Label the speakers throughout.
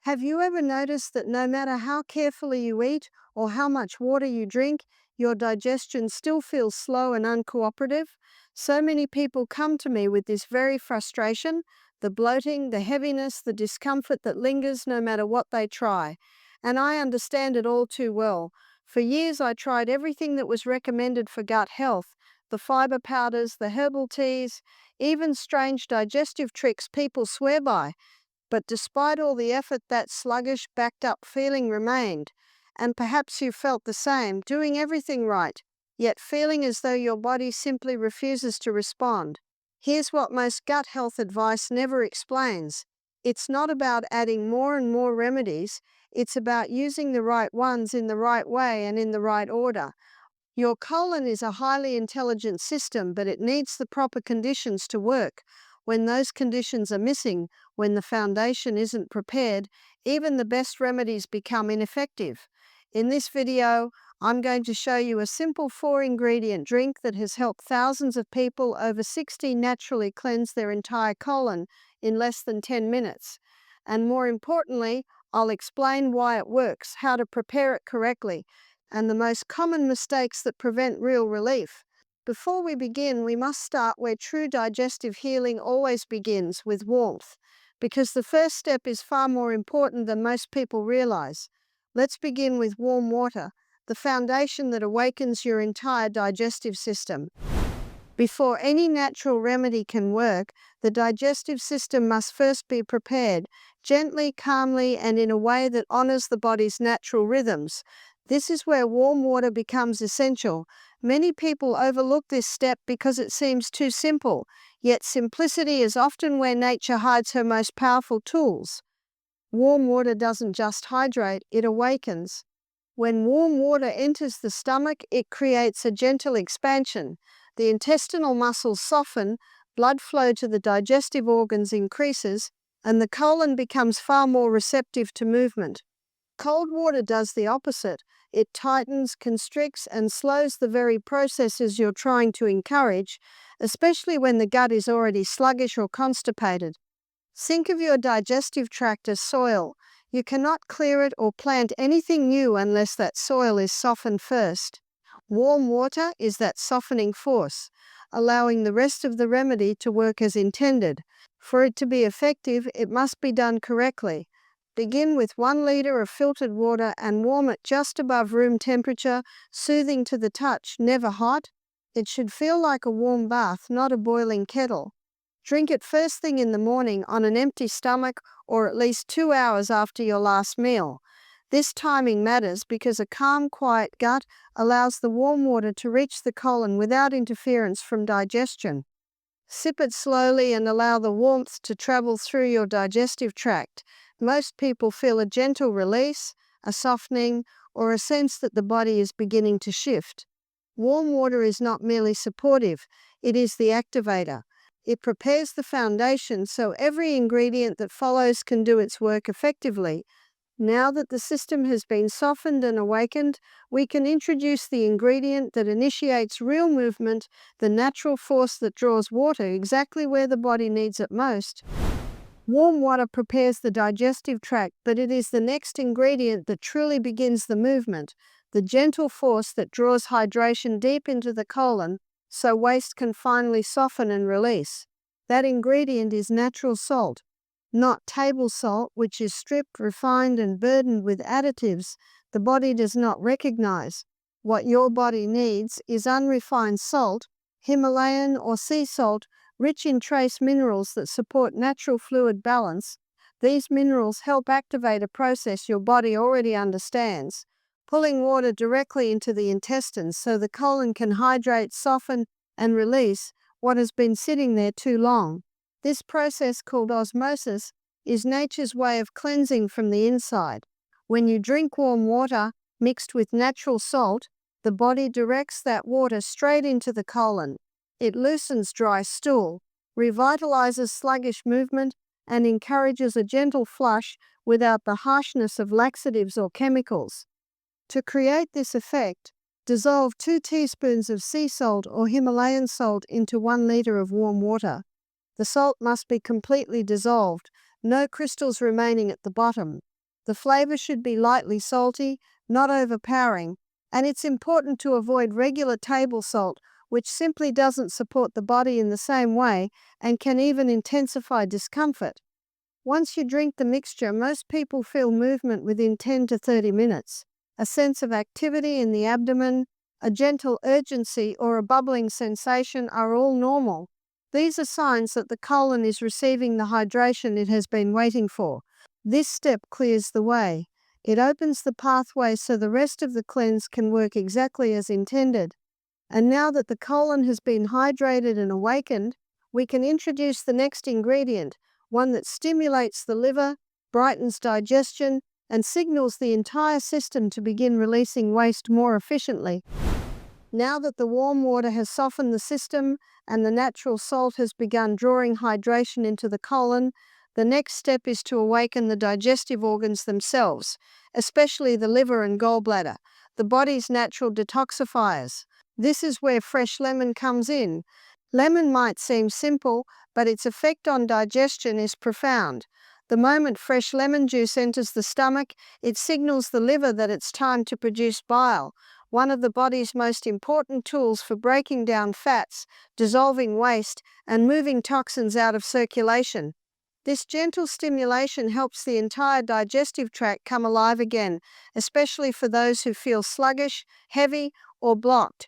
Speaker 1: Have you ever noticed that no matter how carefully you eat or how much water you drink, your digestion still feels slow and uncooperative? So many people come to me with this very frustration, the bloating, the heaviness, the discomfort that lingers no matter what they try. And I understand it all too well. For years, I tried everything that was recommended for gut health, the fiber powders, the herbal teas, even strange digestive tricks people swear by. But despite all the effort, that sluggish, backed up feeling remained. And perhaps you felt the same, doing everything right, yet feeling as though your body simply refuses to respond. Here's what most gut health advice never explains. It's not about adding more and more remedies, it's about using the right ones in the right way and in the right order. Your colon is a highly intelligent system, but it needs the proper conditions to work. When those conditions are missing, when the foundation isn't prepared, even the best remedies become ineffective. In this video, I'm going to show you a simple 4-ingredient drink that has helped thousands of people over 60 naturally cleanse their entire colon in less than 10 minutes. And more importantly, I'll explain why it works, how to prepare it correctly, and the most common mistakes that prevent real relief. Before we begin, we must start where true digestive healing always begins, with warmth, because the first step is far more important than most people realize. Let's begin with warm water, the foundation that awakens your entire digestive system. Before any natural remedy can work, the digestive system must first be prepared, gently, calmly, and in a way that honors the body's natural rhythms. This is where warm water becomes essential. Many people overlook this step because it seems too simple, yet simplicity is often where nature hides her most powerful tools. Warm water doesn't just hydrate, it awakens. When warm water enters the stomach, it creates a gentle expansion. The intestinal muscles soften, blood flow to the digestive organs increases, and the colon becomes far more receptive to movement. Cold water does the opposite. It tightens, constricts, and slows the very processes you're trying to encourage, especially when the gut is already sluggish or constipated. Think of your digestive tract as soil. You cannot clear it or plant anything new unless that soil is softened first. Warm water is that softening force, allowing the rest of the remedy to work as intended. For it to be effective, it must be done correctly. Begin with 1 liter of filtered water and warm it just above room temperature, soothing to the touch, never hot. It should feel like a warm bath, not a boiling kettle. Drink it first thing in the morning on an empty stomach or at least 2 hours after your last meal. This timing matters because a calm, quiet gut allows the warm water to reach the colon without interference from digestion. Sip it slowly and allow the warmth to travel through your digestive tract. Most people feel a gentle release, a softening, or a sense that the body is beginning to shift. Warm water is not merely supportive, it is the activator. It prepares the foundation so every ingredient that follows can do its work effectively. Now that the system has been softened and awakened, we can introduce the ingredient that initiates real movement, the natural force that draws water exactly where the body needs it most. Warm water prepares the digestive tract, but it is the next ingredient that truly begins the movement, the gentle force that draws hydration deep into the colon so waste can finally soften and release. That ingredient is natural salt. Not table salt, which is stripped, refined, and burdened with additives the body does not recognize. What your body needs is unrefined salt, Himalayan or sea salt, rich in trace minerals that support natural fluid balance. These minerals help activate a process your body already understands, pulling water directly into the intestines so the colon can hydrate, soften, and release what has been sitting there too long. This process, called osmosis, is nature's way of cleansing from the inside. When you drink warm water mixed with natural salt, the body directs that water straight into the colon. It loosens dry stool, revitalizes sluggish movement, and encourages a gentle flush without the harshness of laxatives or chemicals. To create this effect, dissolve 2 teaspoons of sea salt or Himalayan salt into 1 liter of warm water. The salt must be completely dissolved, no crystals remaining at the bottom. The flavor should be lightly salty, not overpowering, and it's important to avoid regular table salt, which simply doesn't support the body in the same way and can even intensify discomfort. Once you drink the mixture, most people feel movement within 10 to 30 minutes, a sense of activity in the abdomen, a gentle urgency, or a bubbling sensation are all normal. These are signs that the colon is receiving the hydration it has been waiting for. This step clears the way. It opens the pathway so the rest of the cleanse can work exactly as intended. And now that the colon has been hydrated and awakened, we can introduce the next ingredient, one that stimulates the liver, brightens digestion, and signals the entire system to begin releasing waste more efficiently. Now that the warm water has softened the system and the natural salt has begun drawing hydration into the colon, the next step is to awaken the digestive organs themselves, especially the liver and gallbladder, the body's natural detoxifiers. This is where fresh lemon comes in. Lemon might seem simple, but its effect on digestion is profound. The moment fresh lemon juice enters the stomach, it signals the liver that it's time to produce bile, one of the body's most important tools for breaking down fats, dissolving waste, and moving toxins out of circulation. This gentle stimulation helps the entire digestive tract come alive again, especially for those who feel sluggish, heavy, or blocked.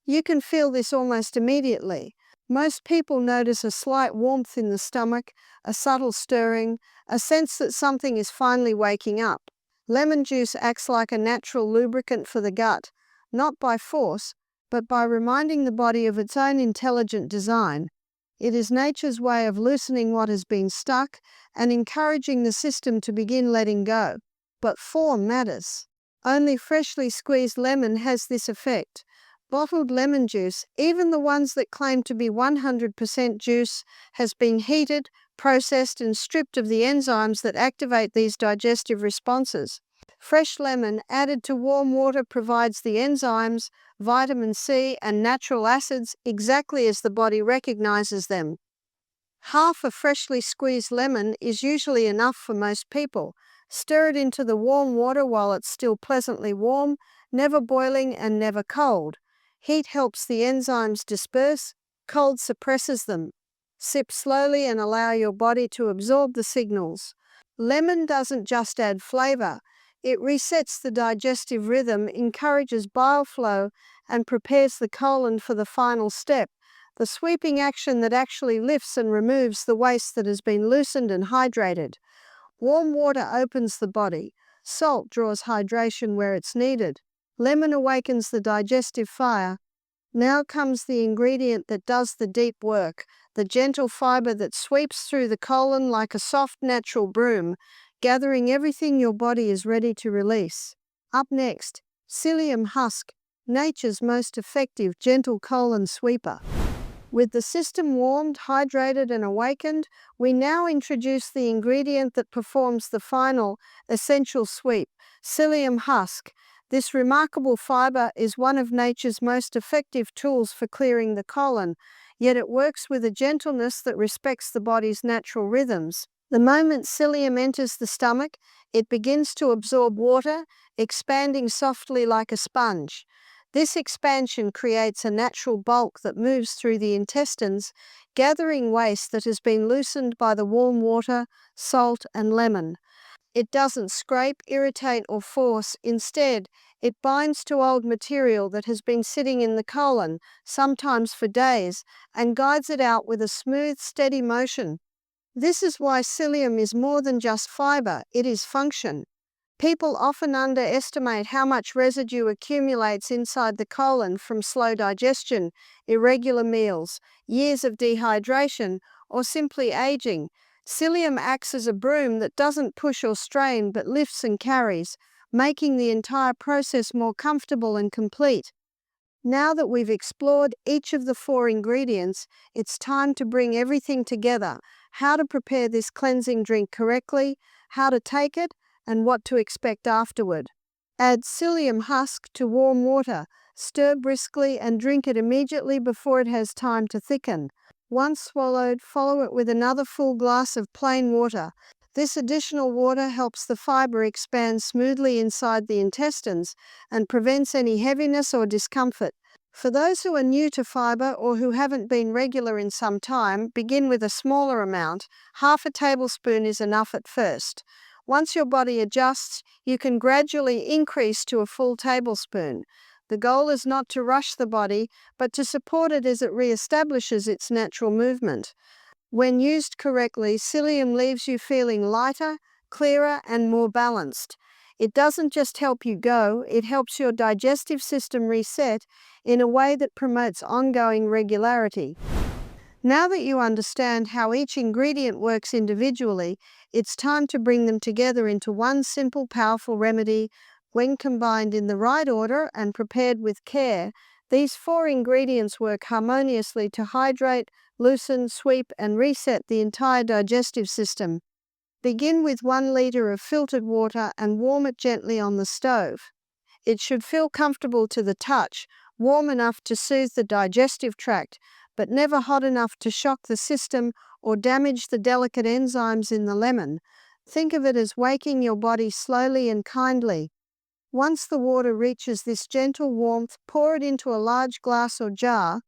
Speaker 1: You can feel this almost immediately. Most people notice a slight warmth in the stomach, a subtle stirring, a sense that something is finally waking up. Lemon juice acts like a natural lubricant for the gut, not by force, but by reminding the body of its own intelligent design. It is nature's way of loosening what has been stuck and encouraging the system to begin letting go. But form matters. Only freshly squeezed lemon has this effect. Bottled lemon juice, even the ones that claim to be 100% juice, has been heated, processed, and stripped of the enzymes that activate these digestive responses. Fresh lemon added to warm water provides the enzymes, vitamin C, and natural acids exactly as the body recognizes them. Half a freshly squeezed lemon is usually enough for most people. Stir it into the warm water while it's still pleasantly warm, never boiling and never cold. Heat helps the enzymes disperse, cold suppresses them. Sip slowly and allow your body to absorb the signals. Lemon doesn't just add flavor. It resets the digestive rhythm, encourages bile flow, and prepares the colon for the final step, the sweeping action that actually lifts and removes the waste that has been loosened and hydrated. Warm water opens the body. Salt draws hydration where it's needed. Lemon awakens the digestive fire. Now comes the ingredient that does the deep work, the gentle fiber that sweeps through the colon like a soft natural broom, gathering everything your body is ready to release. Up next, Psyllium husk, nature's most effective gentle colon sweeper. With the system warmed, hydrated, and awakened, we now introduce the ingredient that performs the final, essential sweep, Psyllium husk. This remarkable fiber is one of nature's most effective tools for clearing the colon, yet it works with a gentleness that respects the body's natural rhythms. The moment psyllium enters the stomach, it begins to absorb water, expanding softly like a sponge. This expansion creates a natural bulk that moves through the intestines, gathering waste that has been loosened by the warm water, salt, and lemon. It doesn't scrape, irritate, or force. Instead, it binds to old material that has been sitting in the colon, sometimes for days, and guides it out with a smooth, steady motion. This is why psyllium is more than just fiber, it is function. People often underestimate how much residue accumulates inside the colon from slow digestion, irregular meals, years of dehydration, or simply aging. Psyllium acts as a broom that doesn't push or strain but lifts and carries, making the entire process more comfortable and complete. Now that we've explored each of the 4 ingredients, it's time to bring everything together. How to prepare this cleansing drink correctly, how to take it, and what to expect afterward. Add psyllium husk to warm water. Stir briskly and drink it immediately before it has time to thicken. Once swallowed, follow it with another full glass of plain water. This additional water helps the fiber expand smoothly inside the intestines and prevents any heaviness or discomfort. For those who are new to fiber or who haven't been regular in some time, begin with a smaller amount. Half a tablespoon is enough at first. Once your body adjusts, you can gradually increase to a full tablespoon. The goal is not to rush the body, but to support it as it reestablishes its natural movement. When used correctly, psyllium leaves you feeling lighter, clearer, and more balanced. It doesn't just help you go, it helps your digestive system reset in a way that promotes ongoing regularity. Now that you understand how each ingredient works individually, it's time to bring them together into one simple, powerful remedy. When combined in the right order and prepared with care, these 4 ingredients work harmoniously to hydrate, loosen, sweep, and reset the entire digestive system. Begin with 1 liter of filtered water and warm it gently on the stove. It should feel comfortable to the touch, warm enough to soothe the digestive tract, but never hot enough to shock the system or damage the delicate enzymes in the lemon. Think of it as waking your body slowly and kindly. Once the water reaches this gentle warmth, pour it into a large glass or jar.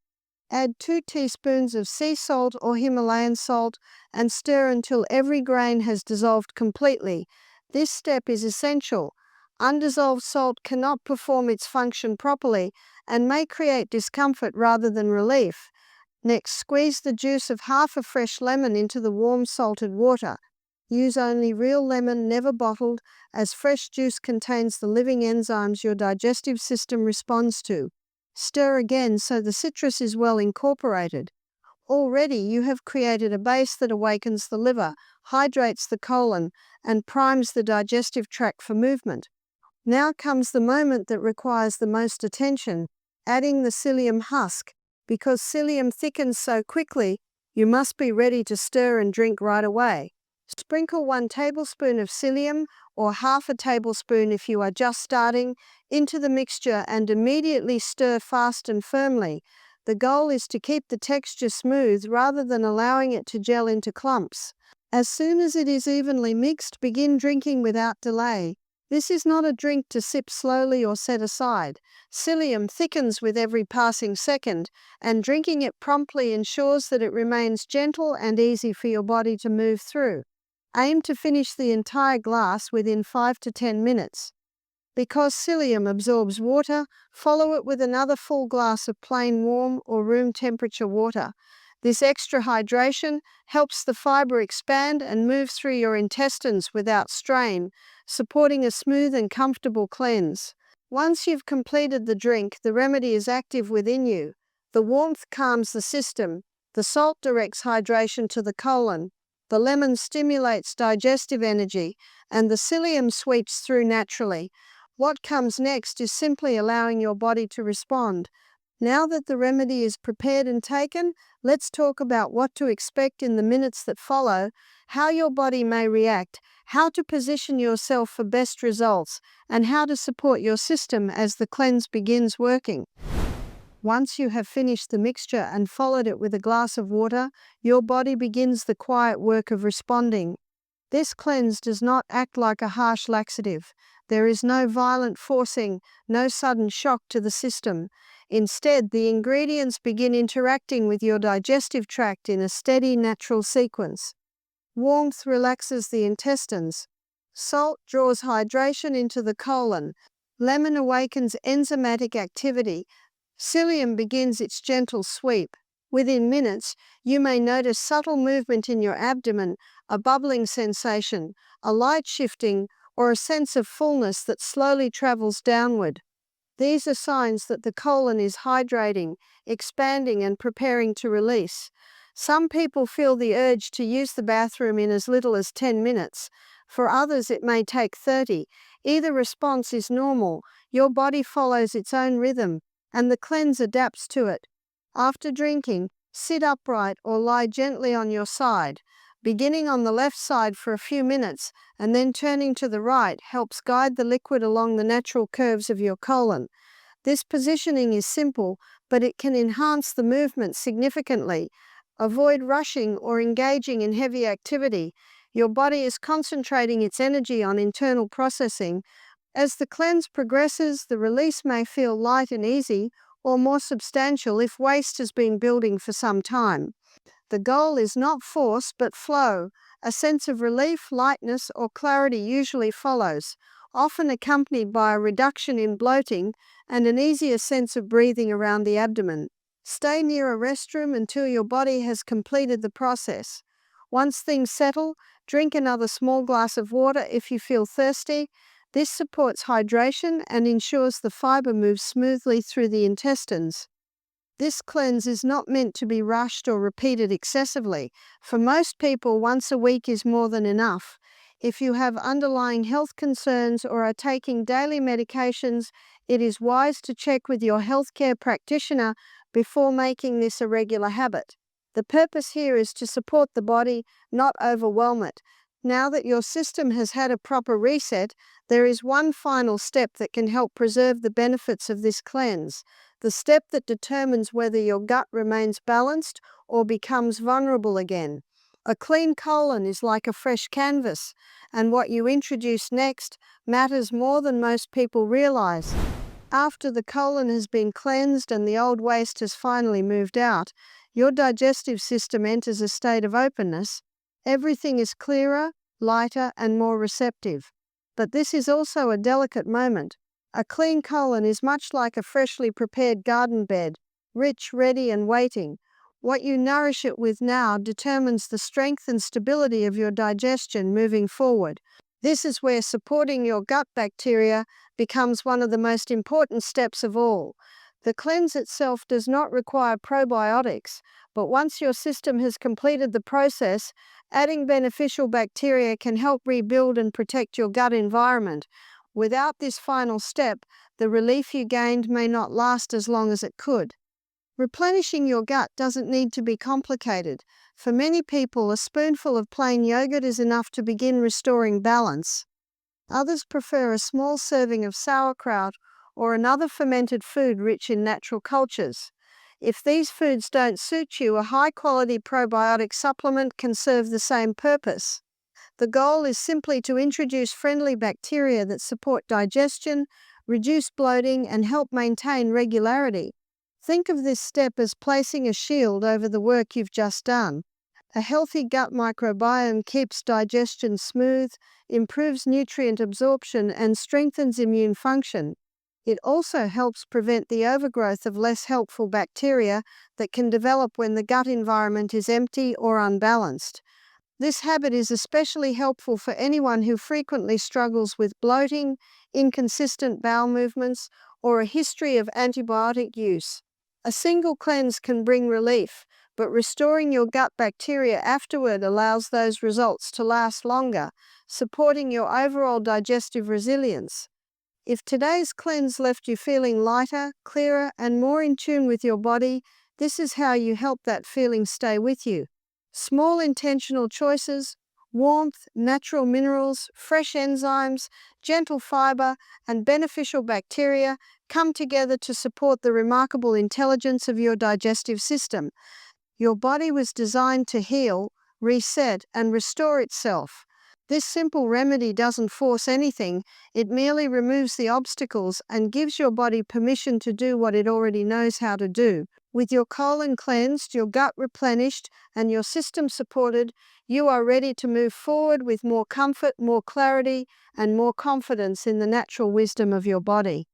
Speaker 1: Add 2 teaspoons of sea salt or Himalayan salt and stir until every grain has dissolved completely. This step is essential. Undissolved salt cannot perform its function properly and may create discomfort rather than relief. Next, squeeze the juice of half a fresh lemon into the warm salted water. Use only real lemon, never bottled, as fresh juice contains the living enzymes your digestive system responds to. Stir again so the citrus is well incorporated. Already you have created a base that awakens the liver, hydrates the colon, and primes the digestive tract for movement. Now comes the moment that requires the most attention, adding the psyllium husk. Because psyllium thickens so quickly, you must be ready to stir and drink right away. Sprinkle 1 tablespoon of psyllium, or half a tablespoon if you are just starting, into the mixture and immediately stir fast and firmly. The goal is to keep the texture smooth rather than allowing it to gel into clumps. As soon as it is evenly mixed, begin drinking without delay. This is not a drink to sip slowly or set aside. Psyllium thickens with every passing second, and drinking it promptly ensures that it remains gentle and easy for your body to move through. Aim to finish the entire glass within 5 to 10 minutes. Because psyllium absorbs water, follow it with another full glass of plain warm or room temperature water. This extra hydration helps the fiber expand and move through your intestines without strain, supporting a smooth and comfortable cleanse. Once you've completed the drink, the remedy is active within you. The warmth calms the system, the salt directs hydration to the colon, the lemon stimulates digestive energy, and the psyllium sweeps through naturally. What comes next is simply allowing your body to respond. Now that the remedy is prepared and taken, let's talk about what to expect in the minutes that follow, how your body may react, how to position yourself for best results, and how to support your system as the cleanse begins working. Once you have finished the mixture and followed it with a glass of water, your body begins the quiet work of responding. This cleanse does not act like a harsh laxative. There is no violent forcing, no sudden shock to the system. Instead, the ingredients begin interacting with your digestive tract in a steady, natural sequence. Warmth relaxes the intestines. Salt draws hydration into the colon. Lemon awakens enzymatic activity. Psyllium begins its gentle sweep. Within minutes, you may notice subtle movement in your abdomen, a bubbling sensation, a light shifting, or a sense of fullness that slowly travels downward. These are signs that the colon is hydrating, expanding, and preparing to release. Some people feel the urge to use the bathroom in as little as 10 minutes. For others, it may take 30. Either response is normal. Your body follows its own rhythm, and the cleanse adapts to it. After drinking, sit upright or lie gently on your side. Beginning on the left side for a few minutes and then turning to the right helps guide the liquid along the natural curves of your colon. This positioning is simple, but it can enhance the movement significantly. Avoid rushing or engaging in heavy activity. Your body is concentrating its energy on internal processing. As the cleanse progresses, the release may feel light and easy, or more substantial if waste has been building for some time. The goal is not force but flow. A sense of relief, lightness, or clarity usually follows, often accompanied by a reduction in bloating and an easier sense of breathing around the abdomen. Stay near a restroom until your body has completed the process. Once things settle, drink another small glass of water if you feel thirsty. This supports hydration and ensures the fiber moves smoothly through the intestines. This cleanse is not meant to be rushed or repeated excessively. For most people, once a week is more than enough. If you have underlying health concerns or are taking daily medications, it is wise to check with your healthcare practitioner before making this a regular habit. The purpose here is to support the body, not overwhelm it. Now that your system has had a proper reset, there is one final step that can help preserve the benefits of this cleanse. The step that determines whether your gut remains balanced or becomes vulnerable again. A clean colon is like a fresh canvas, and what you introduce next matters more than most people realize. After the colon has been cleansed and the old waste has finally moved out, your digestive system enters a state of openness. Everything is clearer, lighter, and more receptive. But this is also a delicate moment. A clean colon is much like a freshly prepared garden bed, rich, ready, and waiting. What you nourish it with now determines the strength and stability of your digestion moving forward. This is where supporting your gut bacteria becomes one of the most important steps of all. The cleanse itself does not require probiotics, but once your system has completed the process, adding beneficial bacteria can help rebuild and protect your gut environment. Without this final step, the relief you gained may not last as long as it could. Replenishing your gut doesn't need to be complicated. For many people, a spoonful of plain yogurt is enough to begin restoring balance. Others prefer a small serving of sauerkraut or another fermented food rich in natural cultures. If these foods don't suit you, a high-quality probiotic supplement can serve the same purpose. The goal is simply to introduce friendly bacteria that support digestion, reduce bloating, and help maintain regularity. Think of this step as placing a shield over the work you've just done. A healthy gut microbiome keeps digestion smooth, improves nutrient absorption, and strengthens immune function. It also helps prevent the overgrowth of less helpful bacteria that can develop when the gut environment is empty or unbalanced. This habit is especially helpful for anyone who frequently struggles with bloating, inconsistent bowel movements, or a history of antibiotic use. A single cleanse can bring relief, but restoring your gut bacteria afterward allows those results to last longer, supporting your overall digestive resilience. If today's cleanse left you feeling lighter, clearer, and more in tune with your body, this is how you help that feeling stay with you. Small intentional choices, warmth, natural minerals, fresh enzymes, gentle fiber, and beneficial bacteria come together to support the remarkable intelligence of your digestive system. Your body was designed to heal, reset, and restore itself. This simple remedy doesn't force anything, it merely removes the obstacles and gives your body permission to do what it already knows how to do. With your colon cleansed, your gut replenished, and your system supported, you are ready to move forward with more comfort, more clarity, and more confidence in the natural wisdom of your body.